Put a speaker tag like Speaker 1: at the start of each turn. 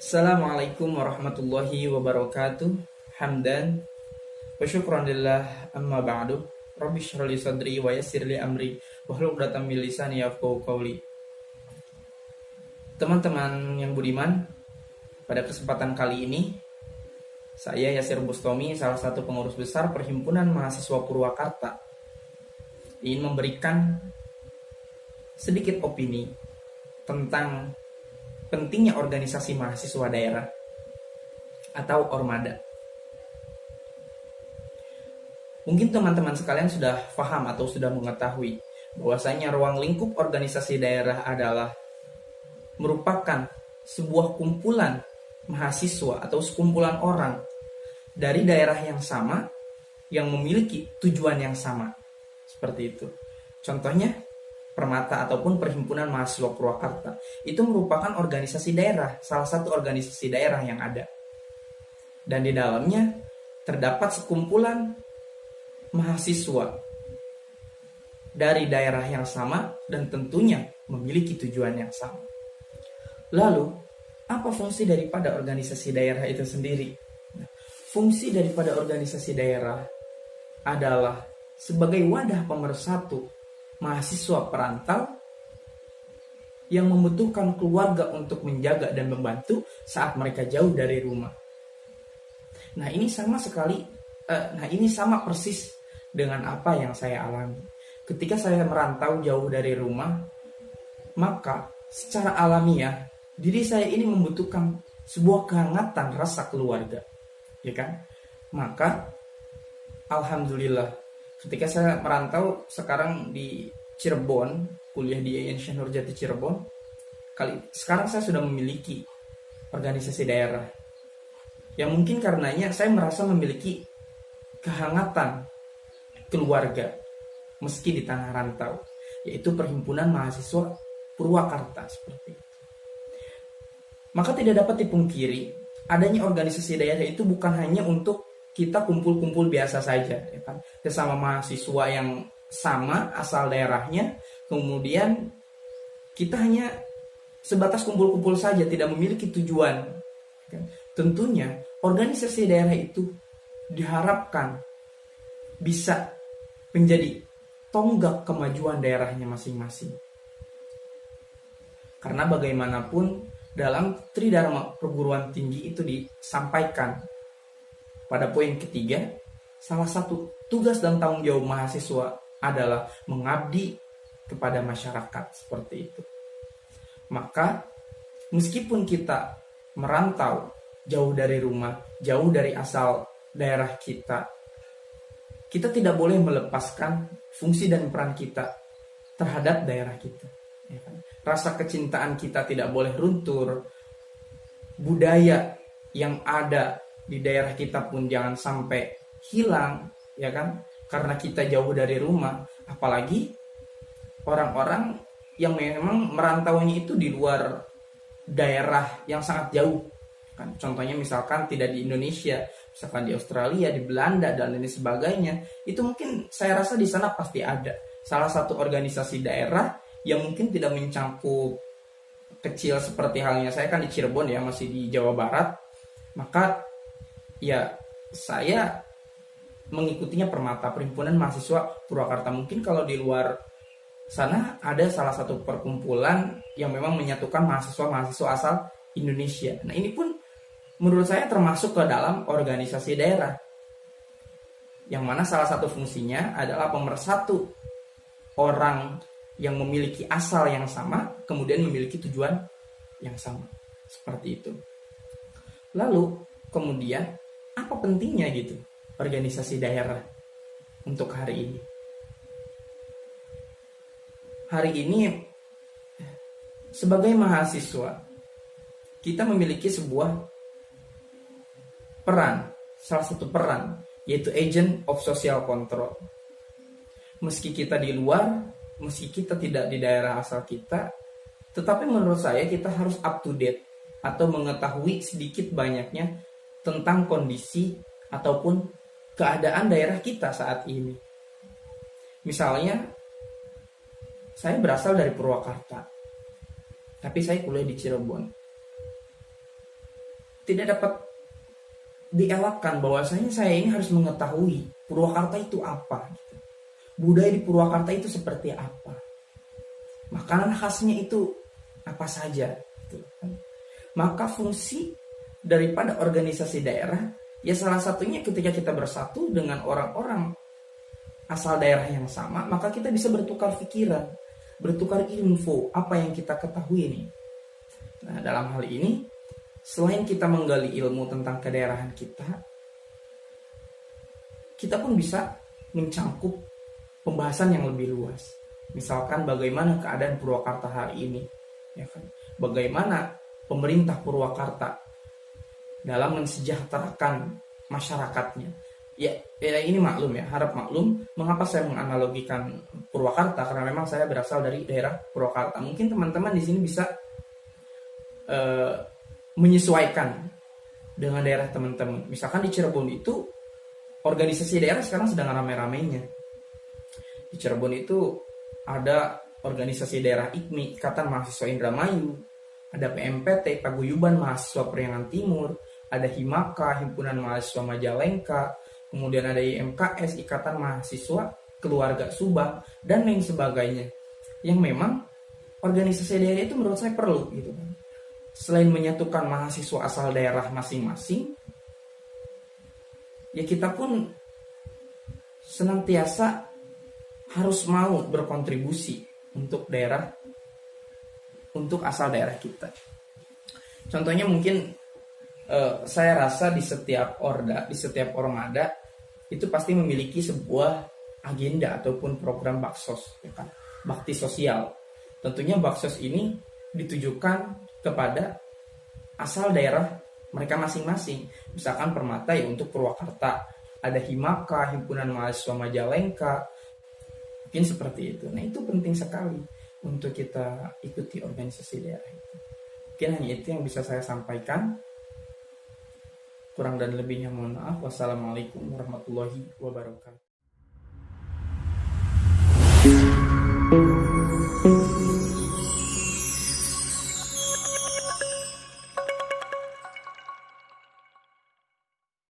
Speaker 1: Assalamualaikum warahmatullahi wabarakatuh. Hamdan wa syukran lillah amma ba'du. Rabbi shrah li sadri wa yassir li amri wahlul 'uqdatam min lisani yafqahu qawli. Teman-teman yang budiman, pada kesempatan kali ini saya Yasir Bustomi, salah satu pengurus besar Perhimpunan Mahasiswa Purwakarta, ingin memberikan sedikit opini tentang pentingnya organisasi mahasiswa daerah atau Ormada. Mungkin teman-teman sekalian sudah paham atau sudah mengetahui bahwasanya ruang lingkup organisasi daerah adalah merupakan sebuah kumpulan mahasiswa atau sekumpulan orang dari daerah yang sama yang memiliki tujuan yang sama. Seperti itu. Contohnya Permata ataupun Perhimpunan Mahasiswa Purwakarta itu merupakan organisasi daerah, salah satu organisasi daerah yang ada. Dan di dalamnya terdapat sekumpulan mahasiswa dari daerah yang sama dan tentunya memiliki tujuan yang sama. Lalu, apa fungsi daripada organisasi daerah itu sendiri? Fungsi daripada organisasi daerah adalah sebagai wadah pemersatu mahasiswa perantau yang membutuhkan keluarga untuk menjaga dan membantu saat mereka jauh dari rumah. Nah, ini sama persis dengan apa yang saya alami. Ketika saya merantau jauh dari rumah, maka secara alamiah diri saya ini membutuhkan sebuah kehangatan rasa keluarga, ya kan? Maka alhamdulillah, ketika saya merantau sekarang di Cirebon, kuliah di IAIN Syekh Nurjati Cirebon, sekarang saya sudah memiliki organisasi daerah. Yang mungkin karenanya saya merasa memiliki kehangatan keluarga meski di tanah rantau, yaitu Perhimpunan Mahasiswa Purwakarta seperti itu. Maka tidak dapat dipungkiri, adanya organisasi daerah itu bukan hanya untuk kita kumpul-kumpul biasa saja, ya kan? Sesama mahasiswa yang sama asal daerahnya, kemudian kita hanya sebatas kumpul-kumpul saja, tidak memiliki tujuan. Ya kan? Tentunya organisasi daerah itu diharapkan bisa menjadi tonggak kemajuan daerahnya masing-masing. Karena bagaimanapun dalam Tridharma Perguruan Tinggi itu disampaikan pada poin ketiga, salah satu tugas dan tanggung jawab mahasiswa adalah mengabdi kepada masyarakat seperti itu. Maka meskipun kita merantau jauh dari rumah, jauh dari asal daerah kita, kita tidak boleh melepaskan fungsi dan peran kita terhadap daerah kita. Ya kan? Rasa kecintaan kita tidak boleh runtuh, budaya yang ada di daerah kita pun jangan sampai hilang, ya kan? Karena kita jauh dari rumah, apalagi orang-orang yang memang merantaunya itu di luar daerah yang sangat jauh, kan? Contohnya misalkan tidak di Indonesia, misalkan di Australia, di Belanda dan lain sebagainya, itu mungkin saya rasa di sana pasti ada salah satu organisasi daerah yang mungkin tidak mencangkup kecil seperti halnya saya kan di Cirebon ya, masih di Jawa Barat. Maka ya saya mengikutinya Permata, Perhimpunan Mahasiswa Purwakarta. Mungkin kalau di luar sana ada salah satu perkumpulan yang memang menyatukan mahasiswa-mahasiswa asal Indonesia. Nah, ini pun menurut saya termasuk ke dalam organisasi daerah, yang mana salah satu fungsinya adalah pemersatu orang yang memiliki asal yang sama, kemudian memiliki tujuan yang sama. Seperti itu. Lalu, kemudian, apa pentingnya gitu organisasi daerah untuk hari ini? Hari ini, sebagai mahasiswa, kita memiliki sebuah peran, salah satu peran, yaitu agent of social control. Meski kita di luar, meski kita tidak di daerah asal kita, tetapi menurut saya kita harus up to date atau mengetahui sedikit banyaknya tentang kondisi ataupun keadaan daerah kita saat ini. Misalnya, saya berasal dari Purwakarta, tapi saya kuliah di Cirebon. tidak dapat dielakkan bahwasanya saya ini harus mengetahui Purwakarta itu apa, gitu. Budaya di Purwakarta itu seperti apa, makanan khasnya itu apa saja, gitu. Maka fungsi daripada organisasi daerah ya salah satunya ketika kita bersatu dengan orang-orang asal daerah yang sama, maka kita bisa bertukar pikiran, bertukar info apa yang kita ketahui nih. Nah, dalam hal ini selain kita menggali ilmu tentang kedaerahan kita pun bisa mencangkup pembahasan yang lebih luas. Misalkan bagaimana keadaan Purwakarta hari ini, ya kan? Bagaimana pemerintah Purwakarta dalam mensejahterakan masyarakatnya. Ya ini maklum ya, harap maklum mengapa saya menganalogikan Purwakarta, karena memang saya berasal dari daerah Purwakarta. Mungkin teman-teman di sini bisa menyesuaikan dengan daerah teman-teman. Misalkan di Cirebon itu organisasi daerah sekarang sedang ramai-ramainya. Di Cirebon itu ada organisasi daerah IKMI, Ikatan Mahasiswa Indramayu, ada PMPT, Paguyuban Mahasiswa Priangan Timur, ada Himaka, Himpunan Mahasiswa Majalengka, kemudian ada IMKS, Ikatan Mahasiswa Keluarga Subang, dan lain sebagainya. Yang memang organisasi daerah itu menurut saya perlu, gitu kan. Selain menyatukan mahasiswa asal daerah masing-masing, ya kita pun senantiasa harus mau berkontribusi untuk daerah, untuk asal daerah kita. Contohnya mungkin saya rasa di setiap orda, di setiap ormada itu pasti memiliki sebuah agenda ataupun program baksos, ya kan? Bakti sosial. Tentunya baksos ini ditujukan kepada asal daerah mereka masing-masing. Misalkan Permata ya untuk Purwakarta, ada Himaka, Himpunan Mahasiswa Majalengka, mungkin seperti itu. Nah itu penting sekali untuk kita ikuti organisasi daerah itu. Mungkin hanya itu yang bisa saya sampaikan. Kurang dan lebihnya mohon maaf. Wassalamualaikum warahmatullahi wabarakatuh.